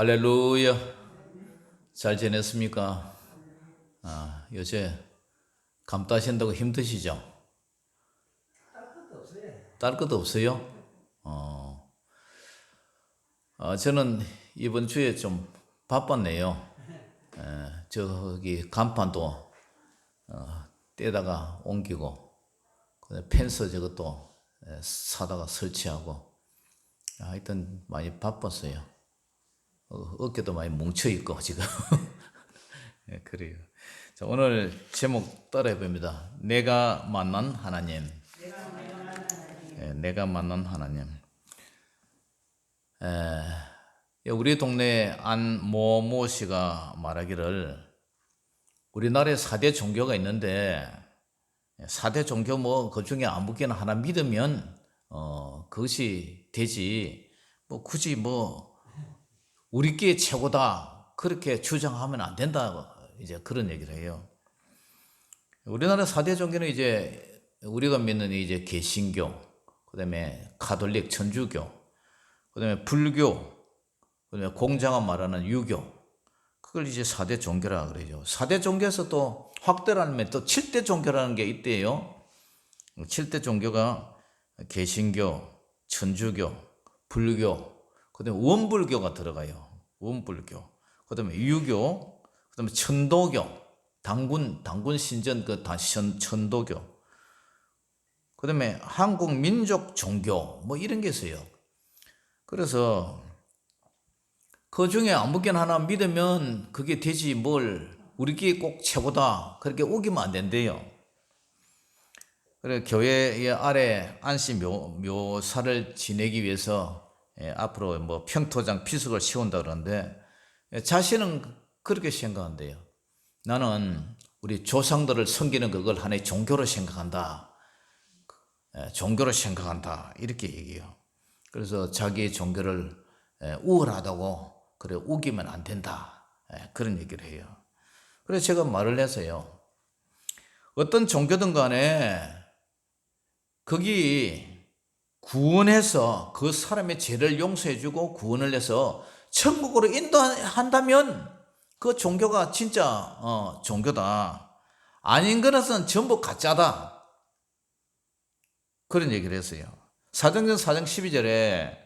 할렐루야. 잘 지냈습니까? 요새 감 따신다고 힘드시죠? 딸 것도 없어요? 저는 이번 주에 좀 바빴네요. 저기 간판도 떼다가 옮기고, 펜스 저것도 사다가 설치하고, 하여튼 많이 바빴어요. 어깨도 많이 뭉쳐있고, 지금. 그래요. 자, 오늘 제목 따라해 봅니다. 내가 만난 하나님. 내가 만난 하나님. 우리 동네 안모모 씨가 말하기를 우리나라에 4대 종교가 있는데 4대 종교 그 중에 아무개나 하나 믿으면 그것이 되지 굳이 우리께 최고다 그렇게 주장하면 안 된다 이제 그런 얘기를 해요. 우리나라 4대 종교는 이제 우리가 믿는 이제 개신교, 그다음에 가톨릭 천주교, 그다음에 불교, 그다음에 공자가 말하는 유교, 그걸 이제 4대 종교라 그러죠. 4대 종교에서 또 확대를 하면 또 7대 종교라는 게 있대요. 7대 종교가 개신교, 천주교, 불교, 그다음에 원불교가 들어가요. 원불교. 그다음에 유교, 그다음에 천도교, 당군 신전 천도교. 그다음에 한국 민족 종교 이런 게 있어요. 그래서 그 중에 아무개나 하나 믿으면 그게 되지 우리끼리 꼭 최고다 그렇게 우기면 안 된대요. 그래 교회 아래 안씨 묘사를 지내기 위해서 앞으로 평토장 비석을 세운다 그러는데 자신은 그렇게 생각한대요. 나는 우리 조상들을 섬기는 그걸 하나의 종교로 생각한다. 종교로 생각한다 이렇게 얘기해요. 그래서 자기 종교를 우월하다고 그래 우기면 안 된다 그런 얘기를 해요. 그래서 제가 말을 해서요. 어떤 종교든 간에 거기 구원해서 그 사람의 죄를 용서해주고 구원을 해서 천국으로 인도한다면 그 종교가 진짜 종교다. 아닌 것은 전부 가짜다. 그런 얘기를 했어요. 사도행전 4장 12절에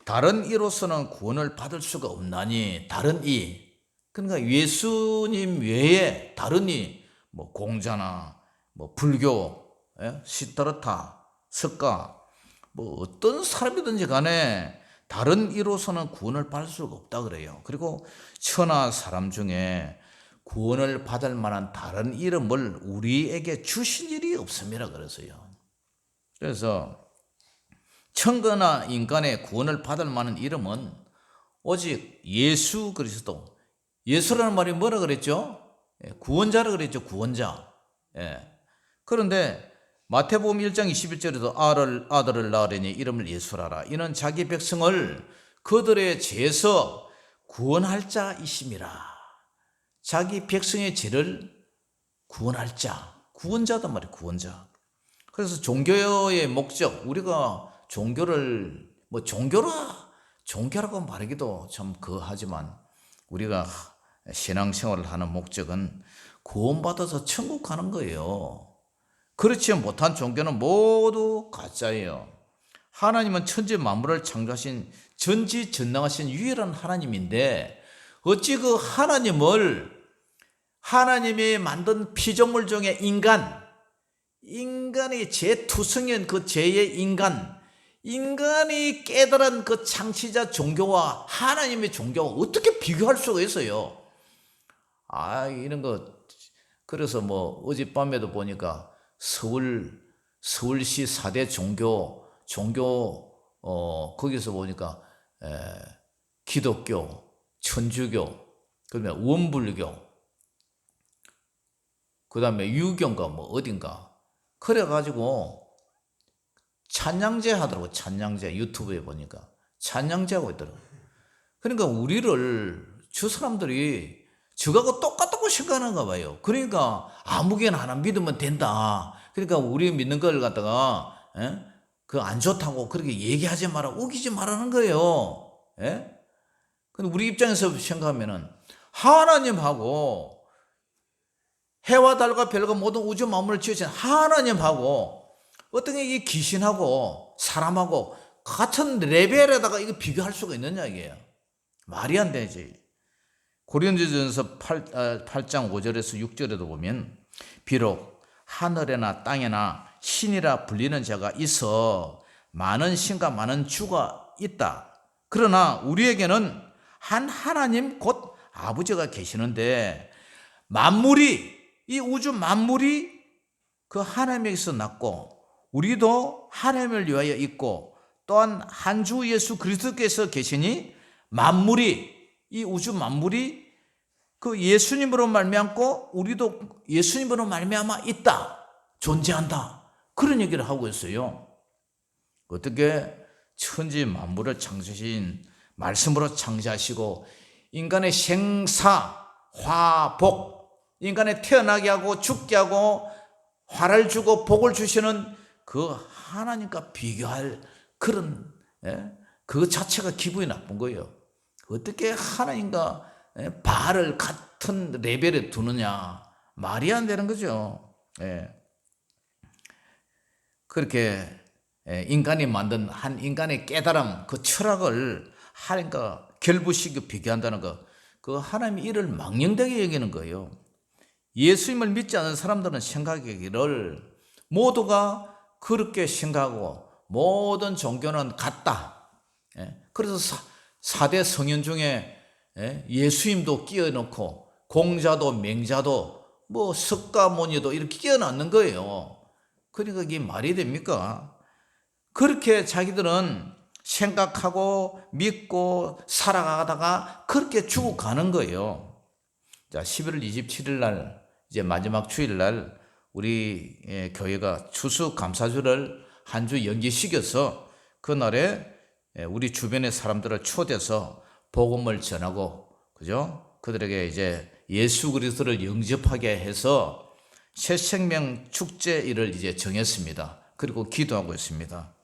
다른 이로서는 구원을 받을 수가 없나니 다른 이 그러니까 예수님 외에 다른 이 공자나 불교, 시타르타, 석가 어떤 사람이든지 간에 다른 이로서는 구원을 받을 수가 없다 그래요. 그리고 천하 사람 중에 구원을 받을 만한 다른 이름을 우리에게 주신 일이 없습니다 그랬어요. 그래서 천거나 인간의 구원을 받을 만한 이름은 오직 예수 그리스도. 예수라는 말이 뭐라 그랬죠? 구원자라 그랬죠. 구원자. 그런데 마태복음 1장 21절에도 아들을 낳으려니 이름을 예수라라. 이는 자기 백성을 그들의 죄에서 구원할 자이심이라. 자기 백성의 죄를 구원할 자. 구원자단 말이에요. 구원자. 그래서 종교의 목적, 우리가 종교를 종교라고 말하기도 참 하지만 우리가 신앙생활을 하는 목적은 구원받아서 천국 가는 거예요. 그렇지 못한 종교는 모두 가짜예요. 하나님은 천지 만물을 창조하신 전지전능하신 유일한 하나님인데 어찌 그 하나님이 만든 피조물 중에 인간의 제2성인 그 제2의 인간이 깨달은 그 창시자 종교와 하나님의 종교와 어떻게 비교할 수가 있어요? 이런 거 그래서 어젯밤에도 보니까 서울시 4대 종교 거기서 보니까 기독교, 천주교, 그다음에 원불교, 그다음에 유교인가 어딘가 그래가지고 찬양제 하더라고. 찬양제 유튜브에 보니까 찬양제 하고 있더라고. 그러니까 우리를 저 사람들이 저하고 똑같다고 생각하는가 봐요. 그러니까 아무개나 하나 믿으면 된다. 그러니까 우리 믿는 걸 갖다가 그 안 좋다고 그렇게 얘기하지 마라, 우기지 말라는 거예요. 근데 우리 입장에서 생각하면은 하나님하고 해와 달과 별과 모든 우주 만물을 지으신 하나님하고 어떻게 이 귀신하고 사람하고 같은 레벨에다가 이거 비교할 수가 있느냐 이게요. 말이 안 되지. 고린도전서 8장 5절에서 6절에도 보면 비록 하늘에나 땅에나 신이라 불리는 자가 있어 많은 신과 많은 주가 있다. 그러나 우리에게는 한 하나님 곧 아버지가 계시는데 만물이 이 우주 만물이 그 하나님에게서 났고 우리도 하나님을 위하여 있고 또한 한 주 예수 그리스도께서 계시니 만물이 이 우주 만물이 그 예수님으로 말미암고 우리도 예수님으로 말미암아 있다. 존재한다. 그런 얘기를 하고 있어요. 어떻게 천지 만물을 창조하신 말씀으로 창조하시고 인간의 생사, 화, 복, 인간의 태어나게 하고 죽게 하고 화를 주고 복을 주시는 그 하나님과 비교할 그런 그 자체가 기분이 나쁜 거예요. 어떻게 하나님과 바알을 같은 레벨에 두느냐. 말이 안 되는 거죠. 그렇게 인간이 만든 한 인간의 깨달음, 그 철학을 하나님과 결부시켜 비교한다는 것, 그 하나님이 이를 망령되게 여기는 거예요. 예수님을 믿지 않는 사람들은 생각하기를 모두가 그렇게 생각하고 모든 종교는 같다. 그래서 4대 성인 중에 예수님도 끼워넣고 공자도 맹자도 뭐 석가모니도 이렇게 끼워넣는 거예요. 그러니까 이게 말이 됩니까? 그렇게 자기들은 생각하고 믿고 살아가다가 그렇게 죽어가는 거예요. 자, 11월 27일 날 이제 마지막 주일 날 우리 교회가 추수감사주를 한 주 연기시켜서 그날에 우리 주변의 사람들을 초대해서 복음을 전하고, 그죠? 그들에게 이제 예수 그리스도를 영접하게 해서 새 생명 축제일을 이제 정했습니다. 그리고 기도하고 있습니다.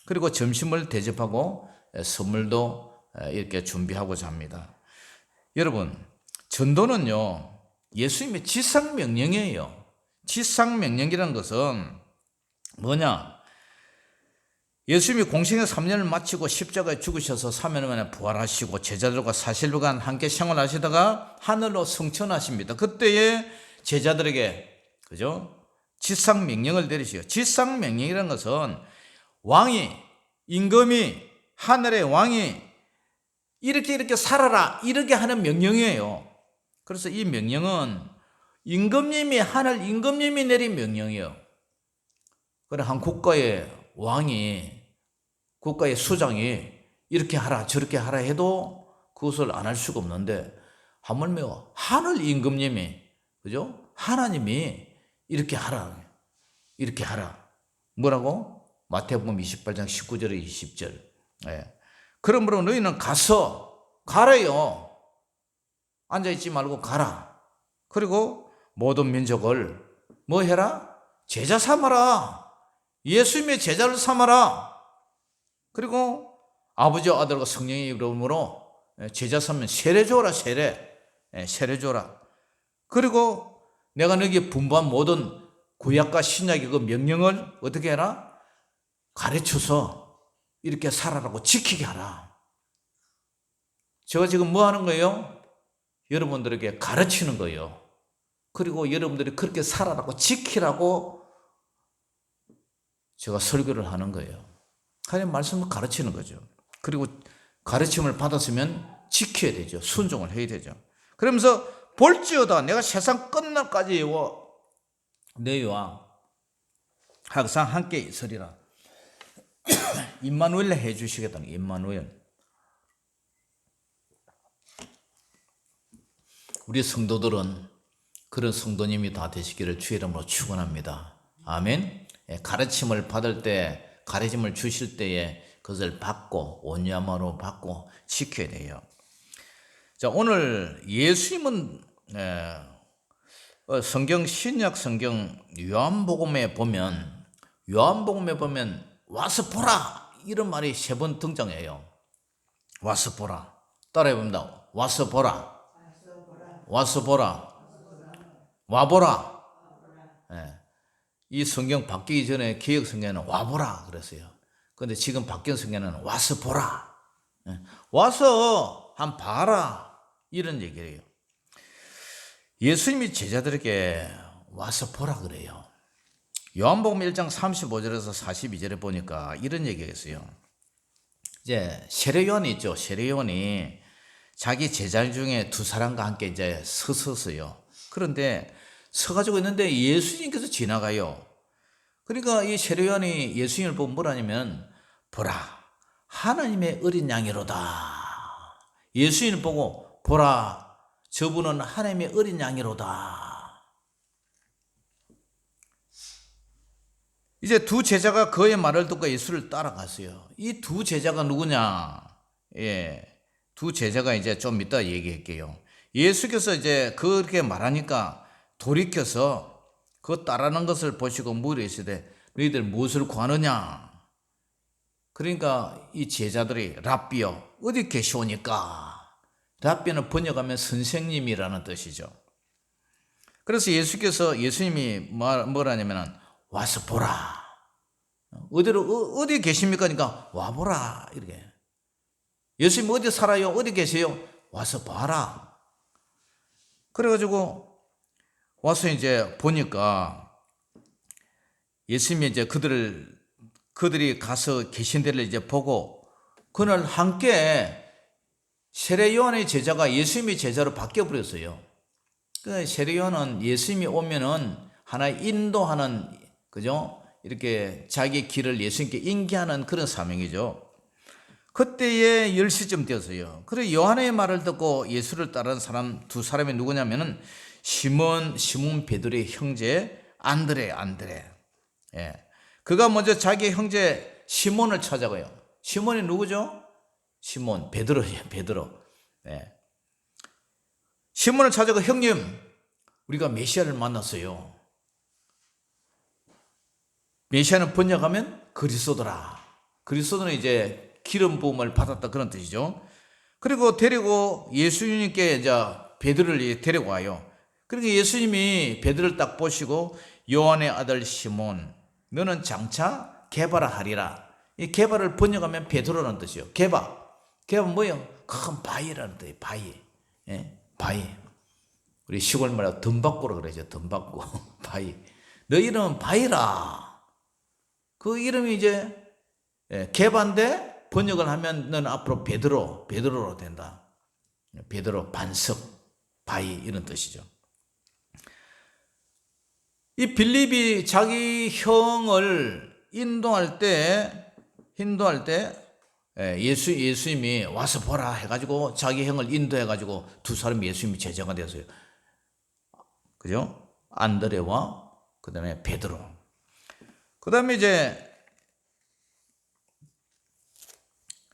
그리고 점심을 대접하고 선물도 이렇게 준비하고자 합니다. 여러분, 전도는요, 예수님의 지상명령이에요. 지상명령이라는 것은 뭐냐? 예수님이 공생의 3년을 마치고 십자가에 죽으셔서 3년 만에 부활하시고 제자들과 40일간 함께 생활하시다가 하늘로 승천하십니다. 그때에 제자들에게, 그죠? 지상명령을 내리시요. 지상명령이라는 것은 왕이, 임금이, 하늘의 왕이 이렇게 살아라, 이렇게 하는 명령이에요. 그래서 이 명령은 임금님이, 하늘 임금님이 내린 명령이에요. 그래, 한 국가의 왕이, 국가의 수장이 이렇게 하라 저렇게 하라 해도 그것을 안 할 수가 없는데, 하물며 하늘 임금님이, 그죠? 하나님이 이렇게 하라, 이렇게 하라. 뭐라고? 마태복음 28장 19절에 20절. 그러므로 너희는 가래요. 앉아있지 말고 가라. 그리고 모든 민족을 뭐 해라? 제자 삼아라. 예수님의 제자를 삼아라. 그리고 아버지와 아들과 성령의 이름으로 제자 삼면 세례 줘라. 세례 줘라. 그리고 내가 너희에게 분부한 모든 구약과 신약의 그 명령을 어떻게 해라? 가르쳐서 이렇게 살아라고 지키게 하라. 제가 지금 뭐 하는 거예요? 여러분들에게 가르치는 거예요. 그리고 여러분들이 그렇게 살아라고 지키라고 제가 설교를 하는 거예요. 하나님 말씀을 가르치는 거죠. 그리고 가르침을 받았으면 지켜야 되죠. 순종을 해야 되죠. 그러면서 볼지어다 내가 세상 끝날까지 너희와 항상 함께 있으리라. 임마누엘 해주시겠다는 임마누엘. 우리 성도들은 그런 성도님이 다 되시기를 주의 이름으로 축원합니다. 아멘. 가르침을 받을 때, 가르침을 주실 때에 그것을 받고 온유함으로 받고 지켜야 돼요. 자, 오늘 예수님은 성경, 신약 성경 요한복음에 보면 와서 보라 이런 말이 3번 등장해요. 와서 보라. 따라해봅니다. 와서 보라. 와서 보라. 와보라. 예. 이 성경 바뀌기 전에 개역 성경에는 와보라 그랬어요. 근데 지금 바뀐 성경에는 와서 보라. 예. 와서 한 봐라. 이런 얘기예요. 예수님이 제자들에게 와서 보라 그래요. 요한복음 1장 35절에서 42절에 보니까 이런 얘기가 있어요. 이제 세례요한이 있죠. 세례요한이 자기 제자 중에 두 사람과 함께 이제 서서요. 그런데 서가지고 있는데 예수님께서 지나가요. 그러니까 이 세례요한이 예수님을 보고 뭐라냐면 보라 하나님의 어린 양이로다. 예수님을 보고 보라 저분은 하나님의 어린 양이로다. 이제 두 제자가 그의 말을 듣고 예수를 따라갔어요. 이 두 제자가 누구냐? 두 제자가 이제 좀 이따 얘기할게요. 예수께서 이제 그렇게 말하니까 돌이켜서 그 따르는 것을 보시고 물으시되 너희들 무엇을 구하느냐? 그러니까 이 제자들이 랍비여 어디 계시오니까? 랍비는 번역하면 선생님이라는 뜻이죠. 그래서 예수님이 뭐라냐면 와서 보라. 어디 계십니까? 그러니까 와보라. 이렇게. 예수님 어디 살아요? 어디 계세요? 와서 봐라. 그래가지고 와서 이제 보니까 예수님이 이제 그들이 가서 계신 데를 이제 보고 그날 함께 세례 요한의 제자가 예수님의 제자로 바뀌어 버렸어요. 그 세례 요한은 예수님이 오면은 하나 인도하는 그죠? 이렇게 자기 길을 예수님께 인계하는 그런 사명이죠. 그때에 10시쯤 되었어요. 그래서 요한의 말을 듣고 예수를 따르는 사람 두 사람이 누구냐면은 시몬 베드로의 형제 안드레. 예. 그가 먼저 자기 형제 시몬을 찾아가요. 시몬이 누구죠? 시몬 베드로예요. 베드로. 예. 시몬을 찾아가 형님 우리가 메시아를 만났어요. 메시아는 번역하면 그리스도더라. 그리스도는 이제 기름 부음을 받았다 그런 뜻이죠. 그리고 데리고 예수님께 이제 베드로를 데리고 와요. 그러니까 예수님이 베드로를 딱 보시고 요한의 아들 시몬 너는 장차 게바라 하리라. 이 게바를 번역하면 베드로라는 뜻이요. 게바는 뭐예요? 큰 바위라는 뜻이에요. 바위. 예? 바위. 우리 시골 말로 덤바꾸라 그러죠. 덤바꾸. 바위. 너 이름은 바위라. 그 이름이 이제 게바인데 번역을 하면 너는 앞으로 베드로로 된다. 베드로 반석, 바위 이런 뜻이죠. 이 빌립이 자기 형을 인도할 때 예수님이 와서 보라 해가지고 자기 형을 인도해가지고 두 사람이 예수님이 제자가 되었어요. 그죠? 안드레와 그 다음에 베드로. 그 다음에 이제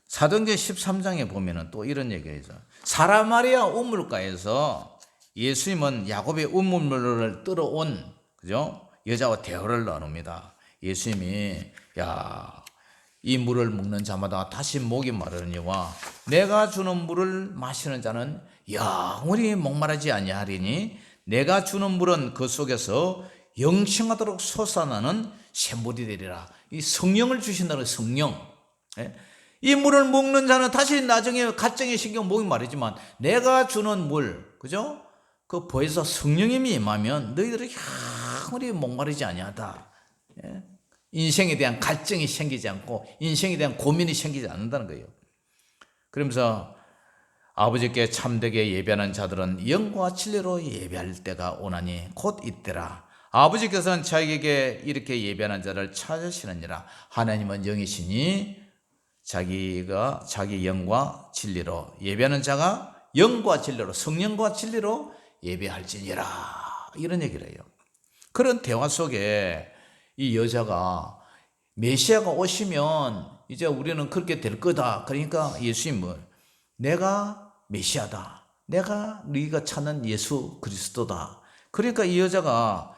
사도행전 13장에 보면은 또 이런 얘기가 있어요. 사마리아 우물가에서 예수님은 야곱의 우물물을 끌어온 그죠? 여자와 대화를 나눕니다. 예수님이 이 물을 먹는 자마다 다시 목이 마르니와 내가 주는 물을 마시는 자는 영원히 목마르지 아니하리니 내가 주는 물은 그 속에서 영생하도록 솟아나는 샘물이 되리라. 이 성령을 주신다는 성령. 이 물을 먹는 자는 다시 나중에 가정의 신경 목이 마르지만 내가 주는 물, 그죠? 그 보혜사 성령님이 임하면 너희들은 영원히 목마르지 아니하다. 인생에 대한 갈증이 생기지 않고 인생에 대한 고민이 생기지 않는다는 거예요. 그러면서 아버지께 참되게 예배하는 자들은 영과 진리로 예배할 때가 오나니 곧 이때라. 아버지께서는 자기에게 이렇게 예배하는 자를 찾으시느니라. 하나님은 영이시니 자기가 자기 영과 진리로 예배하는 자가 영과 진리로 성령과 진리로 예배할지니라. 이런 얘기를 해요. 그런 대화 속에 이 여자가 메시아가 오시면 이제 우리는 그렇게 될 거다. 그러니까 예수님은 내가 메시아다. 내가 너희가 찾는 예수 그리스도다. 그러니까 이 여자가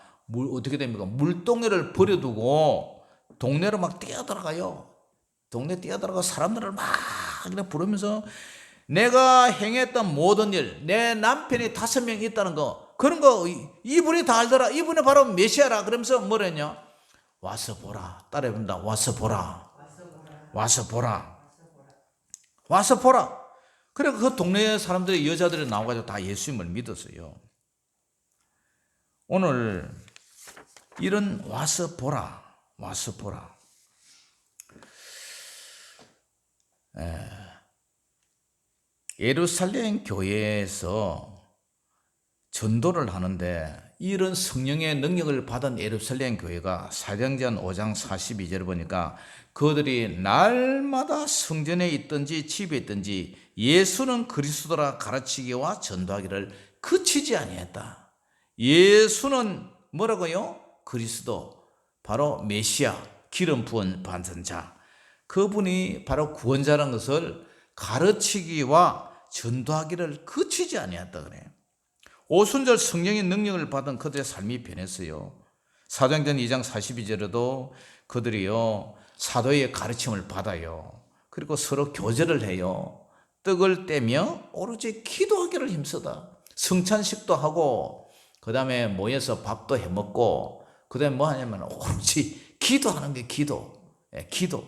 어떻게 됩니까? 물동이를 버려두고 동네로 막 뛰어들어가요. 동네 뛰어들어가 사람들을 막 부르면서 내가 행했던 모든 일, 내 남편이 5명 있다는 거, 그런 거 이분이 다 알더라. 이분이 바로 메시아라. 그러면서 뭐랬냐? 와서 보라. 따라해봅니다. 와서 보라. 와서 보라. 와서 보라. 그래 그 동네 사람들이, 여자들이 나와가지고 다 예수님을 믿었어요. 오늘 이런 와서 보라. 와서 보라. 예루살렘 교회에서 전도를 하는데 이런 성령의 능력을 받은 예루살렘 교회가 사도행전 5장 42절을 보니까 그들이 날마다 성전에 있든지 집에 있든지 예수는 그리스도라 가르치기와 전도하기를 그치지 아니했다. 예수는 뭐라고요? 그리스도, 바로 메시아, 기름 부은 받은 자, 그분이 바로 구원자라는 것을 가르치기와 전도하기를 그치지 아니했다 그래요. 오순절 성령의 능력을 받은 그들의 삶이 변했어요. 사도행전 2장 42절에도 그들이요 사도의 가르침을 받아요. 그리고 서로 교제를 해요. 떡을 떼며 오로지 기도하기를 힘쓰다. 성찬식도 하고 그 다음에 모여서 밥도 해먹고 그 다음에 뭐 하냐면 오로지 기도하는 게 기도. 기도.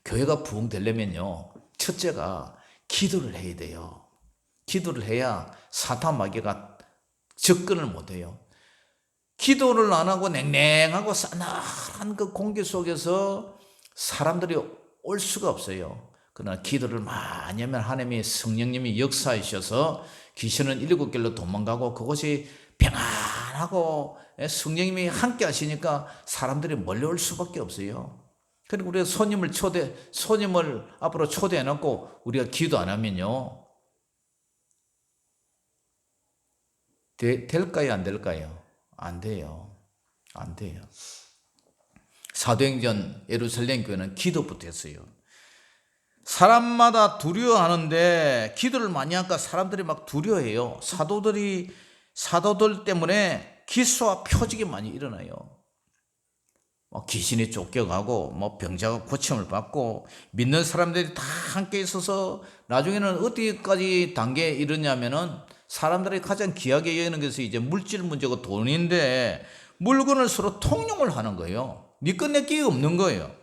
교회가 부흥되려면요 첫째가 기도를 해야 돼요. 기도를 해야 사탄 마귀가 접근을 못해요. 기도를 안 하고 냉랭하고 싸늘한 그 공기 속에서 사람들이 올 수가 없어요. 그러나 기도를 많이 하면 하나님의 성령님이 역사하셔서 귀신은 7길로 도망가고 그곳이 평안하고 성령님이 함께 하시니까 사람들이 몰려올 수밖에 없어요. 그리고 우리가 손님을 앞으로 초대해 놓고 우리가 기도 안 하면요 될까요? 안 될까요? 안 돼요. 안 돼요. 사도행전 예루살렘 교회는 기도부터 했어요. 사람마다 두려워하는데 기도를 많이 하니까 사람들이 막 두려워해요. 사도들 때문에 기수와 표적이 많이 일어나요. 귀신이 쫓겨가고 병자가 고침을 받고 믿는 사람들이 다 함께 있어서 나중에는 어디까지 단계에 이르냐면은 사람들이 가장 귀하게 여기는 것이 이제 물질 문제고 돈인데 물건을 서로 통용을 하는 거예요. 네 것 내 게 없는 거예요.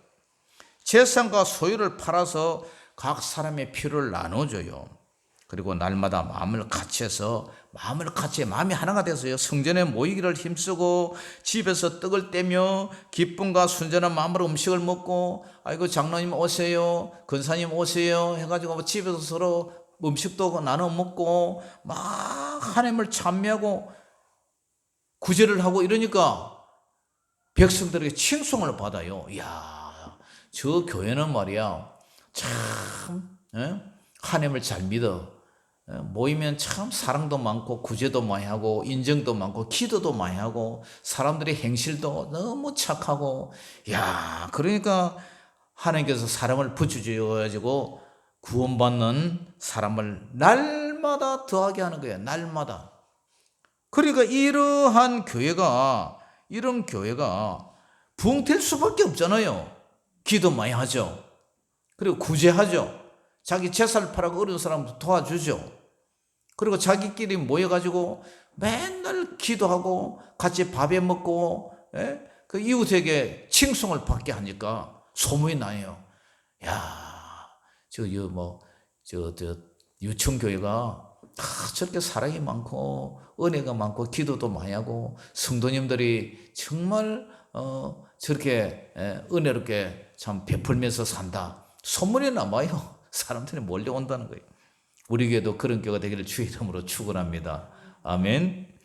재산과 소유를 팔아서 각 사람의 필요를 나눠줘요. 그리고 날마다 마음이 하나가 돼서요 성전에 모이기를 힘쓰고 집에서 떡을 떼며 기쁨과 순전한 마음으로 음식을 먹고 아이고 장로님 오세요, 권사님 오세요 해가지고 집에서 서로 음식도 나눠 먹고 막 하나님을 찬미하고 구제를 하고 이러니까 백성들에게 칭송을 받아요. 이야, 저 교회는 말이야 참 하나님을 잘 믿어. 모이면 참 사랑도 많고 구제도 많이 하고 인정도 많고 기도도 많이 하고 사람들의 행실도 너무 착하고, 야, 그러니까 하나님께서 사람을 붙여주셔가지고 구원받는 사람을 날마다 더하게 하는 거예요. 날마다. 그러니까 이런 교회가 부흥될 수밖에 없잖아요. 기도 많이 하죠. 그리고 구제하죠. 자기 재산을 팔아고 어려운 사람 도와주죠. 그리고 자기끼리 모여가지고 맨날 기도하고 같이 밥에 먹고 그 이웃에게 칭송을 받게 하니까 소문이 나요. 야, 유청교회가 다 저렇게 사랑이 많고 은혜가 많고 기도도 많이 하고 성도님들이 정말 저렇게 은혜롭게 참 베풀면서 산다. 소문이 남아요. 사람들이 몰려온다는 거예요. 우리 교회도 그런 교회가 되기를 주의 이름으로 축원합니다. 아멘.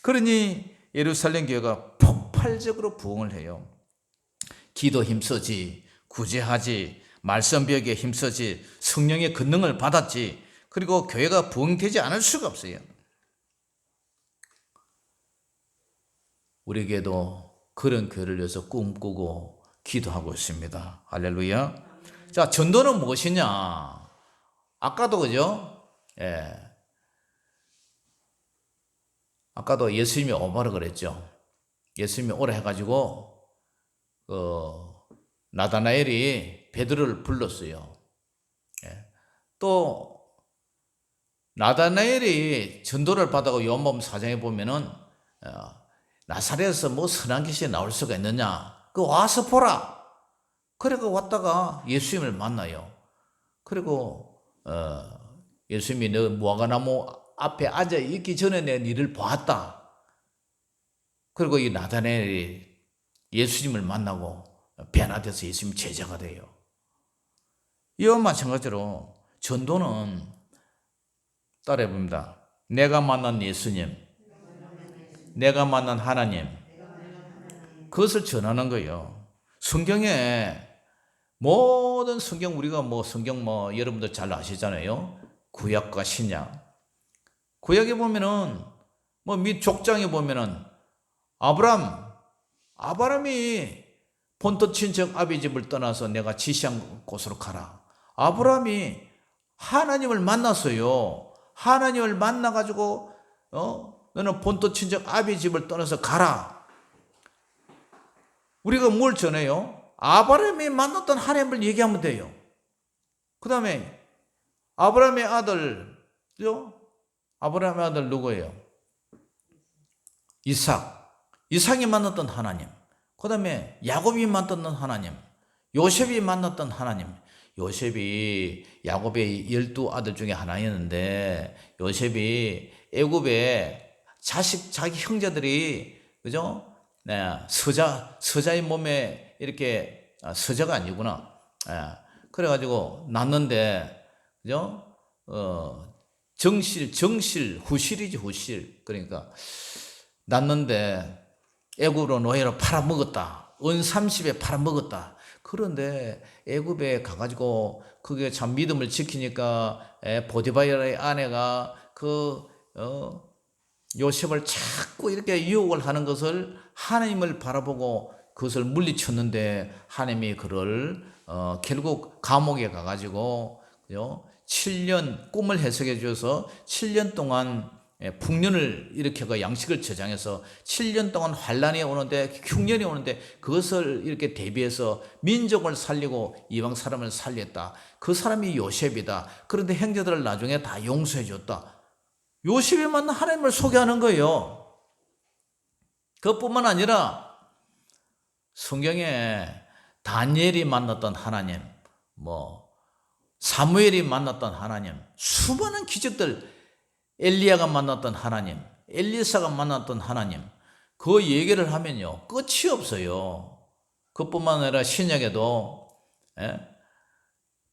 그러니 예루살렘 교회가 폭발적으로 부흥을 해요. 기도 힘쓰지, 구제하지, 말씀 배우기에 힘쓰지, 성령의 권능을 받았지. 그리고 교회가 부흥되지 않을 수가 없어요. 우리 교회도 그런 교회를 위해서 꿈꾸고 기도하고 있습니다. 할렐루야. 자, 전도는 무엇이냐? 아까도 그죠? 아까도 예수님이 오마라 그랬죠. 예수님이 오라 해가지고 나다나엘이 베드로를 불렀어요. 또 나다나엘이 전도를 받아고 요한복음 4장에 보면은 나사렛에서 뭐 선한 귀신이 나올 수가 있느냐? 그 와서 보라. 그리고 왔다가 예수님을 만나요. 그리고 예수님이 너 무화과나무 앞에 앉아 있기 전에 내 니를 보았다. 그리고 이 나다나엘이 예수님을 만나고 변화돼서 예수님 제자가 돼요. 이와 마찬가지로 전도는 따라해봅니다. 내가 만난 예수님, 내가 만난 하나님, 그것을 전하는 거예요. 성경에 모든 성경 우리가 뭐 성경 뭐 여러분들 잘 아시잖아요. 구약과 신약. 구약에 보면은 뭐 밑 족장에 보면은 아브라함이 본토 친척 아비 집을 떠나서 내가 지시한 곳으로 가라. 아브라함이 하나님을 만났어요. 하나님을 만나가지고 너는 본토 친척 아비 집을 떠나서 가라. 우리가 뭘 전해요? 아브라함이 만났던 하나님을 얘기하면 돼요. 그 다음에 아브라함의 아들 누구예요? 이삭이 만났던 하나님. 그 다음에 야곱이 만났던 하나님. 요셉이 만났던 하나님. 요셉이 야곱의 12아들 중에 하나였는데 요셉이 애굽에 자기 형제들이 그죠? 네, 서자의 몸에 이렇게 서자가 아니구나. 그래가지고 낳는데 그죠? 후실이지 후실. 그러니까 낳는데 애굽으로 노예로 팔아먹었다. 은 30에 팔아먹었다. 그런데 애굽에 가가지고 그게 참 믿음을 지키니까 보디바라의 아내가 요셉을 자꾸 이렇게 유혹을 하는 것을 하나님을 바라보고 그것을 물리쳤는데 하나님이 그를 결국 감옥에 가가지고 7년 꿈을 해석해 주어서 7년 동안 풍년을 일으켜가 양식을 저장해서 7년 동안 환란이 오는데 흉년이 오는데 그것을 이렇게 대비해서 민족을 살리고 이방 사람을 살렸다. 그 사람이 요셉이다. 그런데 형제들을 나중에 다 용서해 줬다. 요셉이 만난 하나님을 소개하는 거예요. 그것뿐만 아니라 성경에 다니엘이 만났던 하나님, 사무엘이 만났던 하나님, 수많은 기적들, 엘리야가 만났던 하나님, 엘리사가 만났던 하나님, 그 얘기를 하면요 끝이 없어요. 그뿐만 아니라 신약에도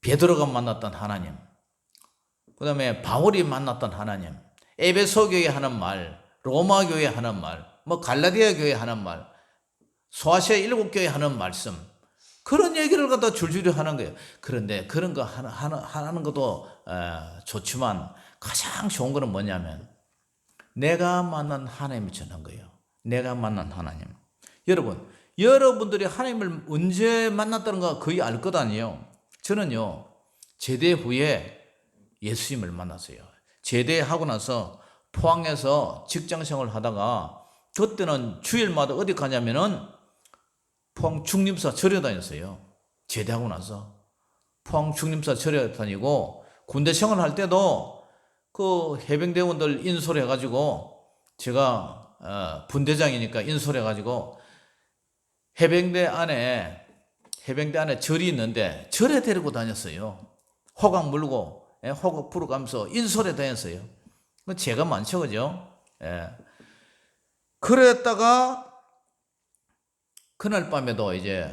베드로가 만났던 하나님, 그 다음에 바울이 만났던 하나님, 에베소 교회 하는 말, 로마 교회 하는 말, 갈라디아 교회 하는 말, 소아시아 7교회 하는 말씀, 그런 얘기를 갖다 줄줄이 하는 거예요. 그런데 그런 거 하는 것도 좋지만 가장 좋은 거는 뭐냐면 내가 만난 하나님을 전한 거예요. 내가 만난 하나님. 여러분들이 하나님을 언제 만났다는 거 거의 알 것 아니에요. 저는요 제대 후에 예수님을 만났어요. 제대하고 나서 포항에서 직장생활을 하다가 그때는 주일마다 어디 가냐면은 포항 중림사 절에 다녔어요. 제대하고 나서 포항 중림사 절에 다니고 군대 생활할 때도 그 해병대원들 인솔 해가지고 제가 분대장이니까 인솔 해가지고 해병대 안에 절이 있는데 절에 데리고 다녔어요. 호각 물고 호각 부르가면서 인솔에 다녔어요. 제가 많죠, 그죠? 그랬다가 그날 밤에도 이제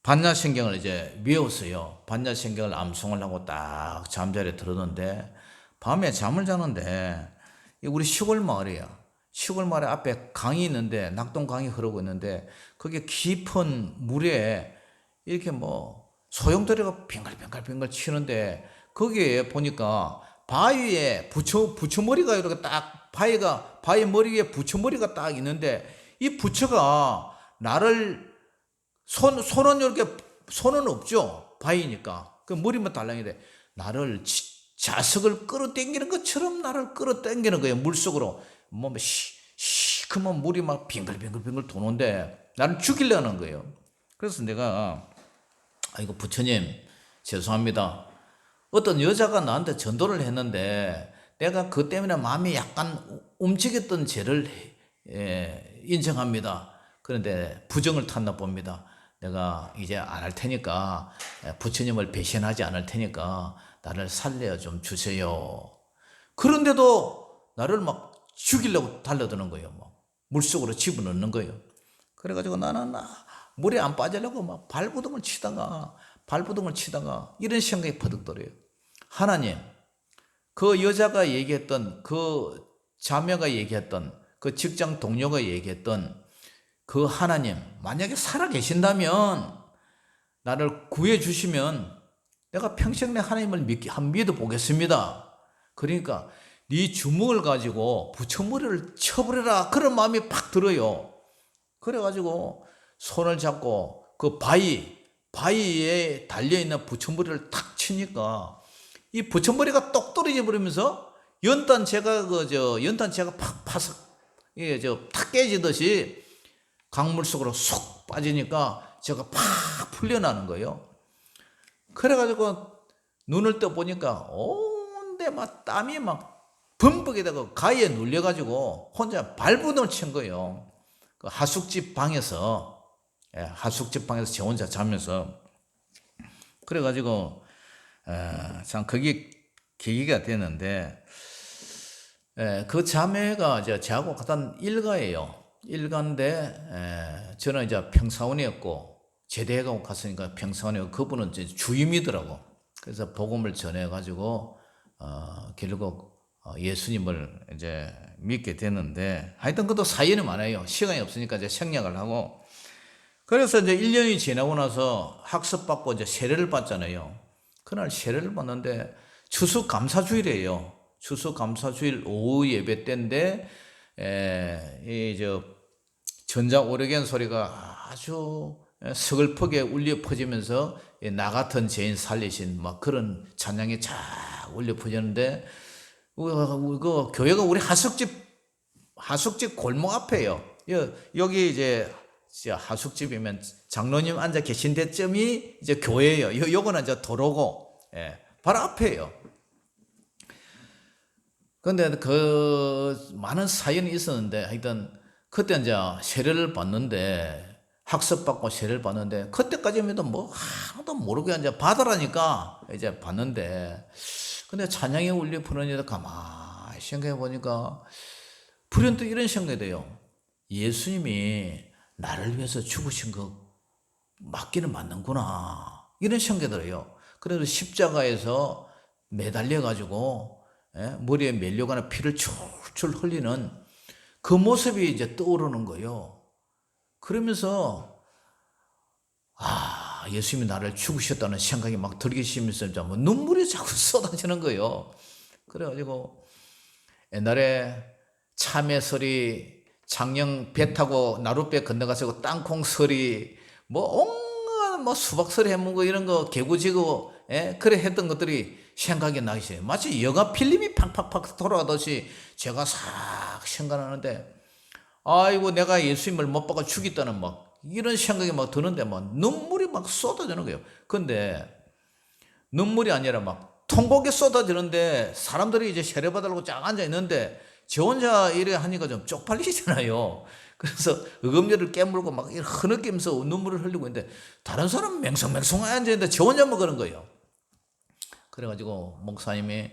반야신경을 이제 외웠어요. 반야신경을 암송을 하고 딱 잠자리에 들었는데 밤에 잠을 자는데 우리 시골 마을이야. 시골 마을 앞에 강이 있는데 낙동강이 흐르고 있는데 거기에 깊은 물에 이렇게 소용돌이가 빙글빙글 치는데 거기에 보니까 바위에 부처머리가 이렇게 딱 바위 머리 위에 부처머리가 딱 있는데 이 부처가 나를 손은 이렇게 손은 없죠. 바위니까 그 머리만 달랑인데 나를 자석을 끌어당기는 것처럼 나를 끌어당기는 거예요. 물속으로 시커먼 물이 막 빙글빙글 도는데 나를 죽이려는 거예요. 그래서 내가 이거 부처님 죄송합니다. 어떤 여자가 나한테 전도를 했는데 내가 그 때문에 마음이 약간 움직였던 죄를 인정합니다. 그런데 부정을 탔나 봅니다. 내가 이제 안 할 테니까, 부처님을 배신하지 않을 테니까 나를 살려 좀 주세요. 그런데도 나를 막 죽이려고 달려드는 거예요. 막 물속으로 집어넣는 거예요. 그래가지고 나는 물에 안 빠지려고 막 발부둥을 치다가 이런 생각이 퍼득 들어요. 하나님, 그 여자가 얘기했던, 그 자매가 얘기했던, 그 직장 동료가 얘기했던 그 하나님, 만약에 살아계신다면 나를 구해주시면 내가 평생 내 하나님을 믿어보겠습니다. 그러니까 네 주먹을 가지고 부처머리를 쳐버려라, 그런 마음이 팍 들어요. 그래가지고 손을 잡고 그 바위에 달려있는 부처머리를 탁 치니까 이 부처머리가 똑 떨어져 버리면서 연탄재가 팍 파서 탁 깨지듯이 강물 속으로 쏙 빠지니까 제가 팍 풀려나는 거예요. 그래가지고 눈을 떠 보니까 온데 막 땀이 막 범벅에다가 가위에 눌려가지고 혼자 발부둥을 친 거예요. 그 하숙집 방에서 저 혼자 자면서. 그래가지고 참 그게 계기가 됐는데, 그 자매가 저하고 같은 일가예요. 일가인데 저는 이제 평사원이었고 제대하고 갔으니까 평사원이었고 그분은 이제 주임이더라고. 그래서 복음을 전해가지고 결국 예수님을 이제 믿게 됐는데, 하여튼 그것도 사연이 많아요. 시간이 없으니까 이제 생략을 하고. 그래서 이제 1년이 지나고 나서 학습받고 이제 세례를 받잖아요. 그날 세례를 받는데 추수감사주일이에요. 추수감사주일 오후 예배 때인데, 전자 오르겐 소리가 아주 서글프게 울려 퍼지면서 나 같은 죄인 살리신 막 그런 찬양이 쫙 울려 퍼지는데, 그 교회가 우리 하숙집 골목 앞에요. 여기 이제 하숙집이면 장로님 앉아 계신 데쯤이 이제 교회예요. 요거는 이제 도로고, 바로 앞에요. 근데 그 많은 사연이 있었는데, 하여튼 그때 이제 세례를 받는데, 학습받고 세례를 받는데, 그때까지만 해도 뭐 하나도 모르고 이제 받으라니까 이제 받는데, 근데 찬양이 울려 부르니까 가만히 생각해 보니까 불현듯 이런 생각이 돼요. 예수님이 나를 위해서 죽으신 거 맞기는 맞는구나, 이런 생각이 들어요. 그래도 십자가에서 매달려 가지고 머리에 멜려가는 피를 출출 흘리는 그 모습이 이제 떠오르는 거예요. 그러면서 예수님이 나를 죽으셨다는 생각이 막 들기 시작하면서 뭐 눈물이 자꾸 쏟아지는 거예요. 그래가지고 옛날에 참외서리, 작년 배 타고 나룻배 건너가지고 땅콩서리, 뭐 온갖 뭐 수박서리 해먹고 이런 거 개구지고 그래 했던 것들이 생각이 나기 시작해요. 마치 영화 필름이 팍팍팍 돌아가듯이 제가 싹 생각나는데, 아이고 내가 예수님을 못 박아 죽였다는 막 이런 생각이 막 드는데 막 눈물이 막 쏟아지는 거예요. 근데 눈물이 아니라 막 통곡이 쏟아지는데, 사람들이 이제 세례받으려고 쫙 앉아 있는데 저 혼자 이래 하니까 좀 쪽팔리시잖아요. 그래서 어금니를 깨물고 막 흐느끼면서 눈물을 흘리고 있는데, 다른 사람은 맹성맹성 앉아 있는데 저 혼자만 그런 거예요. 그래가지고 목사님이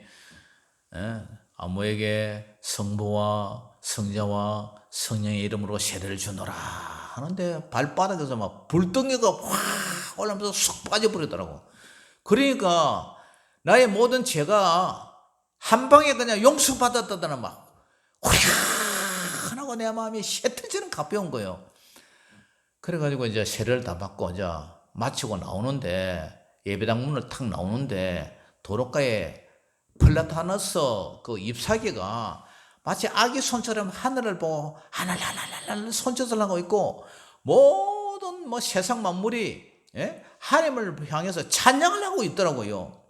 아무에게 성부와 성자와 성령의 이름으로 세례를 주노라 하는데, 발바닥에서 막 불덩이가 확 올라오면서 쏙 빠져버리더라고. 그러니까 나의 모든 죄가 한 방에 그냥 용서받았다더니 막 후리안 하고 내 마음이 쇠터지는 가벼운 거예요. 그래가지고 이제 세례를 다 받고 이제 마치고 나오는데, 예배당 문을 탁 나오는데 도로가에 플라타너스 그 잎사귀가 마치 아기 손처럼 하늘을 보고 하늘하늘하늘 손짓을 하고 있고, 모든 뭐 세상 만물이 하나님을 향해서 찬양을 하고 있더라고요.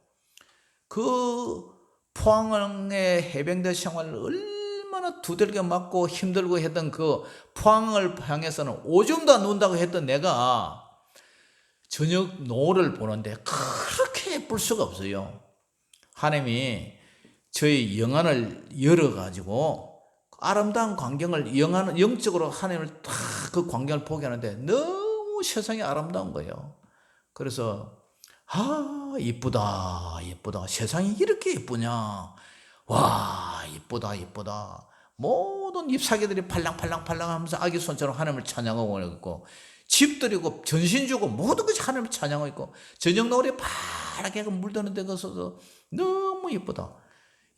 그 포항의 해병대 생활을 얼마나 두들겨 맞고 힘들고 했던 그 포항을 향해서는 오줌도 안 눈다고 했던 내가 저녁 노을을 보는데 그렇게 예쁠 수가 없어요. 하나님이 저희 영안을 열어가지고 아름다운 광경을 영적으로 하나님을 다 그 광경을 보게 하는데 너무 세상이 아름다운 거예요. 그래서 이쁘다 이쁘다, 세상이 이렇게 이쁘냐, 와 이쁘다 이쁘다, 모든 잎사귀들이 팔랑팔랑 하면서 아기 손처럼 하나님을 찬양하고 있고, 집들이고 전신 주고 모든 것이 하나님을 찬양하고 있고, 저녁 노을이 파랗게 물드는 데 가서도 너무 이쁘다.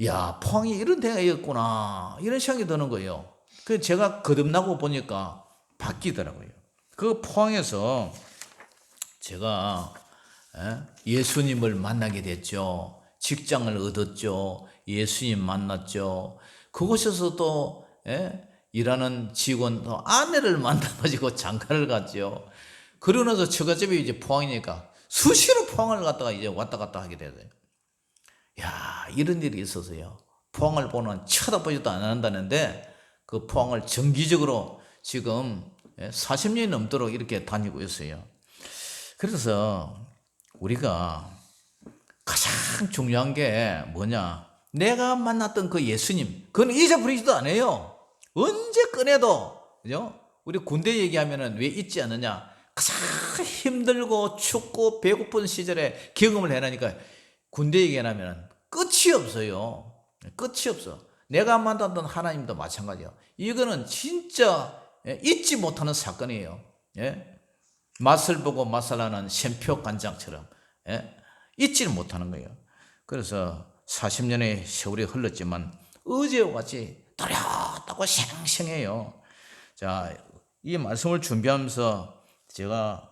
야, 포항이 이런 데가 있구나, 이런 생각이 드는 거예요. 그래서 제가 거듭나고 보니까 바뀌더라고요. 그 포항에서 제가 예수님을 만나게 됐죠. 직장을 얻었죠. 예수님 만났죠. 그곳에서도 일하는 직원 아내를 만나가지고 장가를 갔죠. 그러고 나서 처갓집이 이제 포항이니까 수시로 포항을 갔다가 이제 왔다 갔다 하게 되어요. 야, 이런 일이 있어서요. 포항을 보는 쳐다보지도 않는다는데 그 포항을 정기적으로 지금 40년이 넘도록 이렇게 다니고 있어요. 그래서 우리가 가장 중요한 게 뭐냐? 내가 만났던 그 예수님, 그건 잊어버리지도 않아요. 언제 꺼내도, 그죠? 우리 군대 얘기하면은 왜 잊지 않느냐? 가장 힘들고 춥고 배고픈 시절에 경험을 해나니까 군대 얘기하면 끝이 없어요. 끝이 없어. 내가 만났던 하나님도 마찬가지야. 이거는 진짜 잊지 못하는 사건이에요. 맛을 보고 맛살나는 샘표 간장처럼 잊지를 못하는 거예요. 그래서 40년의 세월이 흘렀지만 어제와 같이 또렷하고 생생해요. 자, 이 말씀을 준비하면서 제가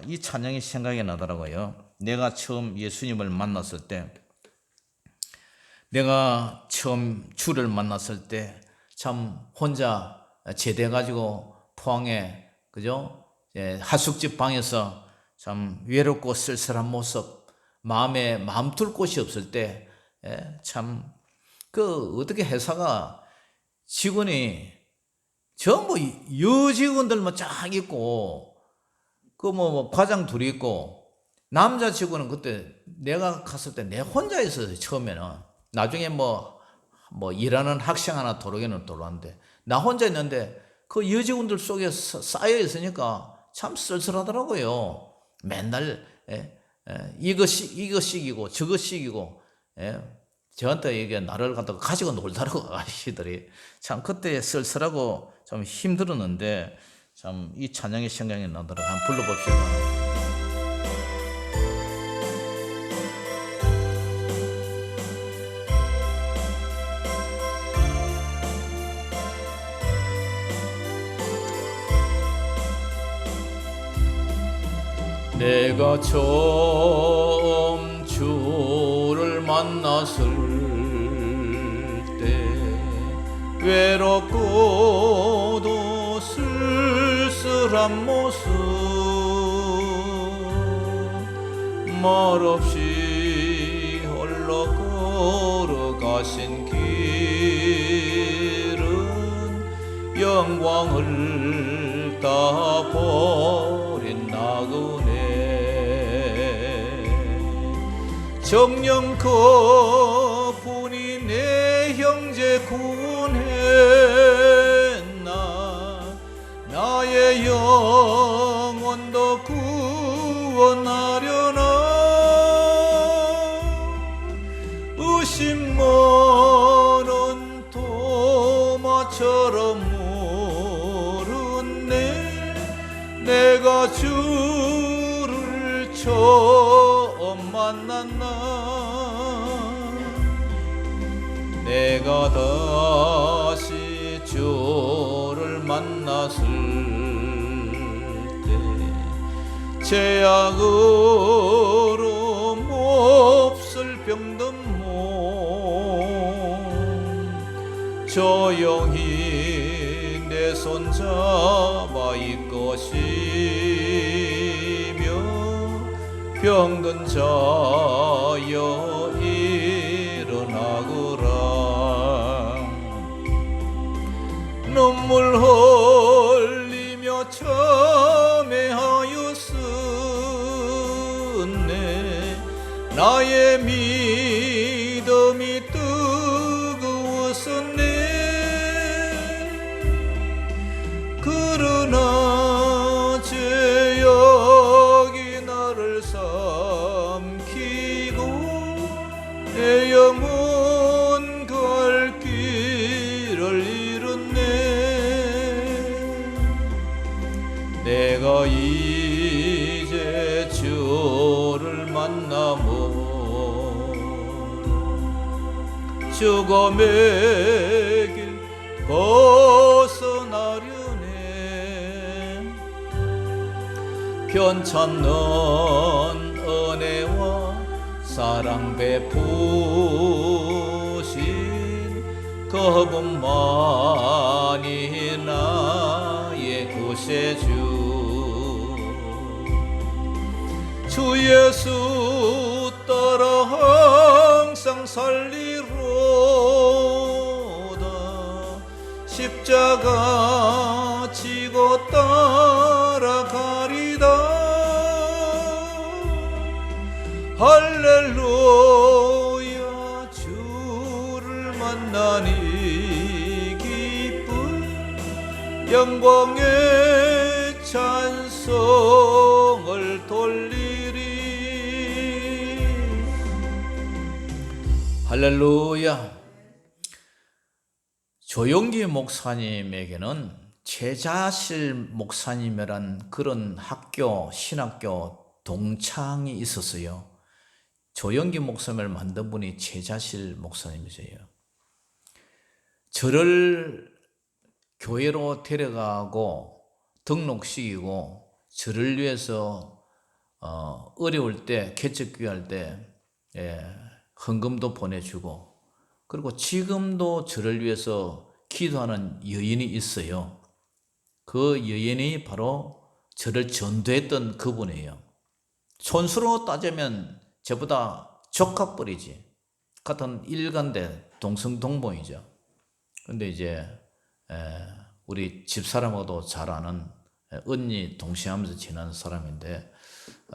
이 찬양이 생각이 나더라고요. 내가 처음 예수님을 만났을 때, 내가 처음 주를 만났을 때 참 혼자 제대해가지고 포항에, 그죠? 하숙집 방에서 참 외롭고 쓸쓸한 모습, 마음에 마음 둘 곳이 없을 때, 참 그 어떻게 회사가 직원이 전부 여직원들만 쫙 있고, 그 뭐 과장 둘이 있고, 남자 직원은 그때 내가 갔을 때 내 혼자 있었어요. 처음에는. 나중에 뭐 일하는 학생 하나 들어오기는 들어왔는데 나 혼자 있는데 그 여직원들 속에 쌓여 있으니까 참 쓸쓸하더라고요. 맨날 이거씩이고 저거씩이고, 저한테 이게 나를 갖다가 가지고 놀더라고, 아저씨들이. 참 그때 쓸쓸하고 좀 힘들었는데 참 이 찬양의 생각이 나더라고요. 한번 불러봅시다. 내가 처음 주를 만났을 때 외롭고도 쓸쓸한 모습, 말없이 홀로 걸어가신 길은 영광을 다 버린 나그네. 정녕 그분이 내 형제 구원했나, 나의 영혼도 구원하려나. 의심 많은 도마처럼 물었네. 내가 주를 처음 만났나. 내가 다시 주를 만났을 때 죄악으로 몹쓸 병든 몸 조용히 내 손 잡아 이것이며, 병든 자여 일어나거라. 눈물 흘리며 참회하였으네. 나의 내가 이제 주를 만나면 죽음의 길 벗어나려네. 편찮는 은혜와 사랑 베푸신 그분만이 나의 구세주. 주 예수 따라 항상 살리로다. 십자가 지고 따라가리다. 할렐루야 주를 만나니 기쁜 영광의 찬송을 돌리리. 할렐루야. 조용기 목사님에게는 제자실 목사님이란 그런 신학교 동창이 있었어요. 조용기 목사님을 만든 분이 제자실 목사님이세요. 저를 교회로 데려가고 등록시키고 저를 위해서 어려울 때, 개척교회 때 헌금도 보내주고, 그리고 지금도 저를 위해서 기도하는 여인이 있어요. 그 여인이 바로 저를 전도했던 그분이에요. 손수로 따지면 저보다 조카뻘이지. 같은 일간데 동성동봉이죠. 근데 이제 우리 집사람하고도 잘 아는 언니 동시하면서 지난 사람인데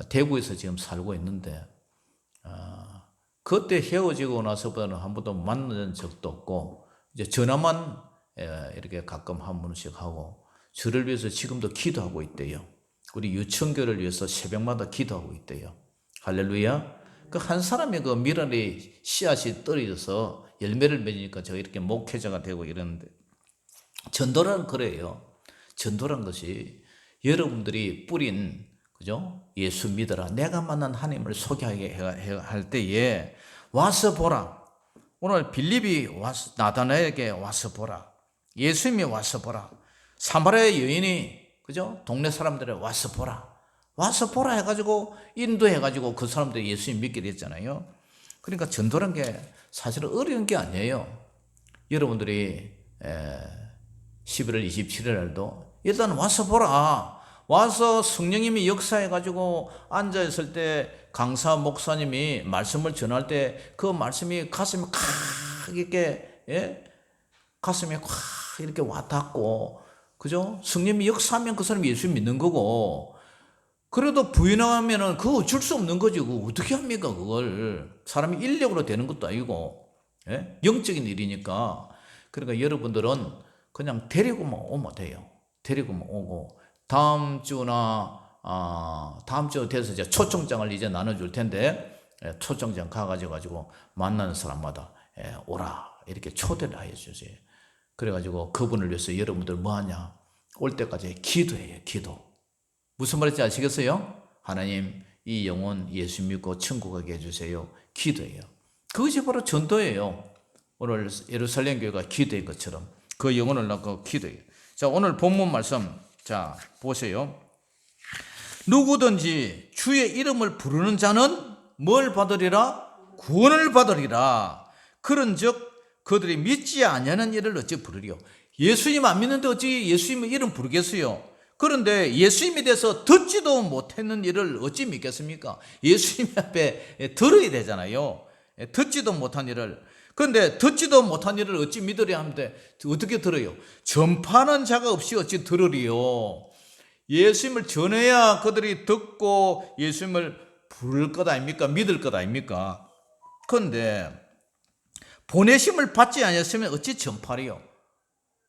대구에서 지금 살고 있는데 그때 헤어지고 나서부터는 한 번도 만난 적도 없고 이제 전화만 이렇게 가끔 한 번씩 하고 저를 위해서 지금도 기도하고 있대요. 우리 유천교를 위해서 새벽마다 기도하고 있대요. 할렐루야. 그 한 사람이 그 미랄이 씨앗이 떨어져서 열매를 맺으니까 제가 이렇게 목회자가 되고 이러는데, 전도란 그래요. 전도란 것이 여러분들이 뿌린, 그죠? 예수 믿어라. 내가 만난 하나님을 소개하게 할 때에 와서 보라. 오늘 빌립이 와서 나다나에게 와서 보라. 예수님이 와서 보라. 사마리아 여인이, 그죠? 동네 사람들에 와서 보라. 와서 보라 해가지고 인도해가지고 그 사람들이 예수님 믿게 됐잖아요. 그러니까 전도란 게 사실은 어려운 게 아니에요. 여러분들이 11월 27일 날도 일단 와서 보라. 와서 성령님이 역사해가지고 앉아있을 때 강사 목사님이 말씀을 전할 때 그 말씀이 가슴이 콱 이렇게 가슴에 콱 이렇게 와닿고, 그죠? 성령님이 역사하면 그 사람이 예수 믿는 거고, 그래도 부인하면은 그거 어쩔 수 없는 거지. 그거 어떻게 합니까? 그걸 사람이 인력으로 되는 것도 아니고 영적인 일이니까. 그러니까 여러분들은 그냥 데리고만 오면 돼요. 데리고만 오고 다음 주 돼서 이제 초청장을 이제 나눠줄 텐데 초청장 가가지고 만나는 사람마다 오라 이렇게 초대를 해주세요. 그래가지고 그분을 위해서 여러분들 뭐하냐? 올 때까지 기도해요. 기도. 무슨 말인지 아시겠어요? 하나님 이 영혼 예수 믿고 천국 가게 해주세요. 기도해요. 그것이 바로 전도예요. 오늘 예루살렘 교회가 기도한 것처럼 그 영혼을 낳고 기도해요. 자, 오늘 본문 말씀 자 보세요. 누구든지 주의 이름을 부르는 자는 뭘 받으리라? 구원을 받으리라. 그런즉 그들이 믿지 아니하는 일을 어찌 부르리요? 예수님 안 믿는데 어찌 예수님의 이름 부르겠어요? 그런데 예수님에 대해서 듣지도 못했는 일을 어찌 믿겠습니까? 예수님 앞에 들어야 되잖아요. 듣지도 못한 일을. 그런데 듣지도 못한 일을 어찌 믿으려 하는데 어떻게 들어요? 전파하는 자가 없이 어찌 들으리요? 예수님을 전해야 그들이 듣고 예수님을 부를 것 아닙니까? 믿을 것 아닙니까? 그런데 보내심을 받지 않았으면 어찌 전파리요?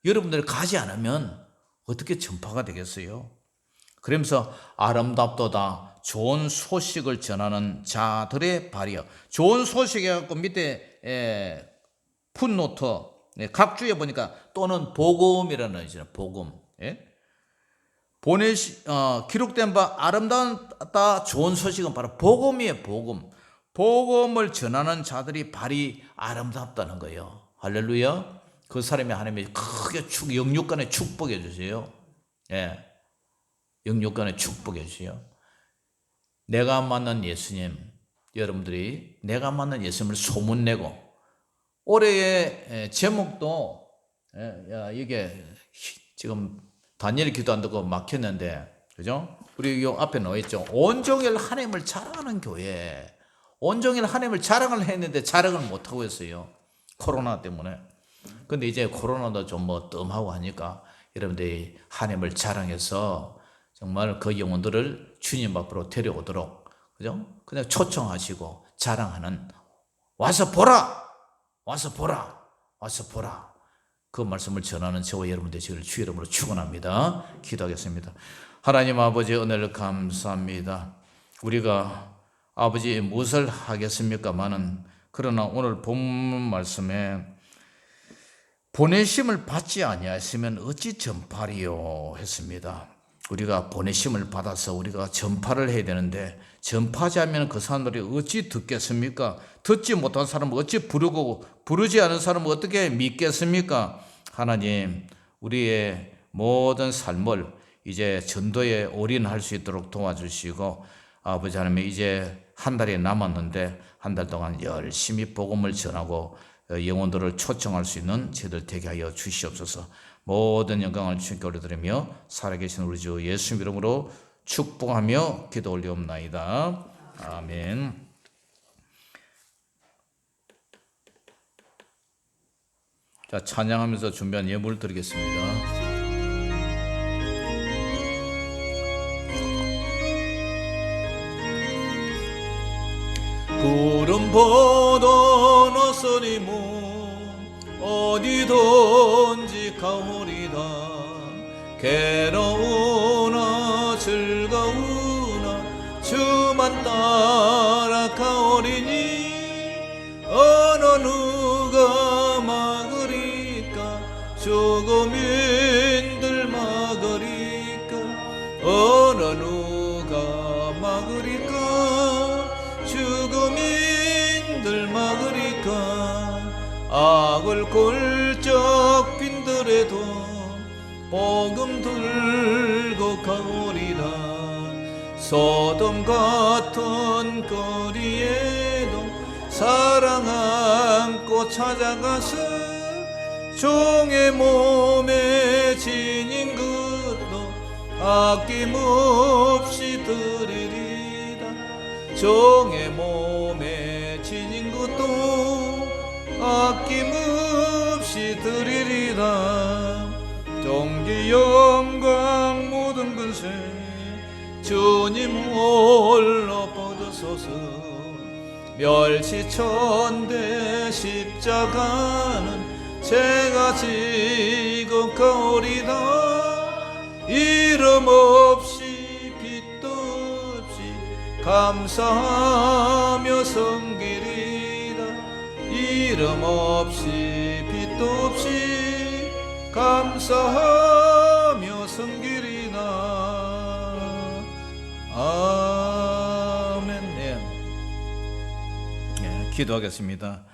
여러분들 가지 않으면 어떻게 전파가 되겠어요? 그러면서 아름답도다 좋은 소식을 전하는 자들의 발이요. 좋은 소식 해갖고 밑에 풋노트 각 주에 보니까 또는 복음이라는 있잖아요. 복음. 기록된 바 아름다웠다 좋은 소식은 바로 복음이에요. 복음을 전하는 자들이 발이 아름답다는 거예요. 할렐루야. 그 사람이 하나님이 크게 영육간에 축복해 주세요. 예, 영육간에 축복해 주세요. 내가 만난 예수님, 여러분들이 내가 만난 예수님을 소문내고, 올해의 제목도 이게 지금 다니엘 기도 안 듣고 막혔는데, 그죠? 우리 요 앞에 나와 있죠. 온종일 하나님을 자랑하는 교회. 온종일 하나님을 자랑을 했는데 자랑을 못 하고 있어요. 코로나 때문에. 근데 이제 코로나도 좀 뭐 뜸하고 하니까 여러분들이 하나님을 자랑해서 정말 그 영혼들을 주님 앞으로 데려오도록, 그죠? 그냥 초청하시고 자랑하는, 와서 보라, 와서 보라, 와서 보라. 그 말씀을 전하는 저와 여러분 되시기를 주의 이름으로 축원합니다. 기도하겠습니다. 하나님 아버지, 은혜를 감사합니다. 우리가 아버지 무엇을 하겠습니까마는, 그러나 오늘 본문 말씀에 보내심을 받지 아니하였으면 어찌 전파리요 했습니다. 우리가 보내심을 받아서 우리가 전파를 해야 되는데, 전파하지 않으면 그 사람들이 어찌 듣겠습니까? 듣지 못한 사람은 어찌 부르고, 부르지 않은 사람은 어떻게 믿겠습니까? 하나님, 우리의 모든 삶을 이제 전도에 올인할 수 있도록 도와주시고, 아버지 하나님, 이제 한 달이 남았는데 한 달 동안 열심히 복음을 전하고 영혼들을 초청할 수 있는 저희들 되게 하여 주시옵소서. 모든 영광을 주님께 올려드리며 살아계신 우리 주 예수 이름으로 축복하며 기도 올리옵나이다. 아멘. 자, 찬양하면서 준비한 예물을 드리겠습니다. 구름 보던 어선이 어디든지 가오리다. 괴로우나 즐거우나 주만 따라 가오리니, 어느 누가 막으리까 죽음인들 막으리까, 어느 누가 막으리까 죽음인들 막으리까. 악을 굴적 빈들에도 복음 들고 가오리다. 소돔 같은 거리에도 사랑 안고 찾아가서 종의 몸에 지닌 것도 아낌없이 드리리다. 종의 몸에 지닌 것도 아낌없이 드리리다. 존귀 영광 모든 권세 주님 홀로 뻗으소서. 멸시천대 십자가는 제가 지고 가오리다. 이름 없이 빛도 없이 감사하며 섬기리다. 이름 없이 빛도 없이 감사하며 섬기리다. 아멘. 네. 기도하겠습니다.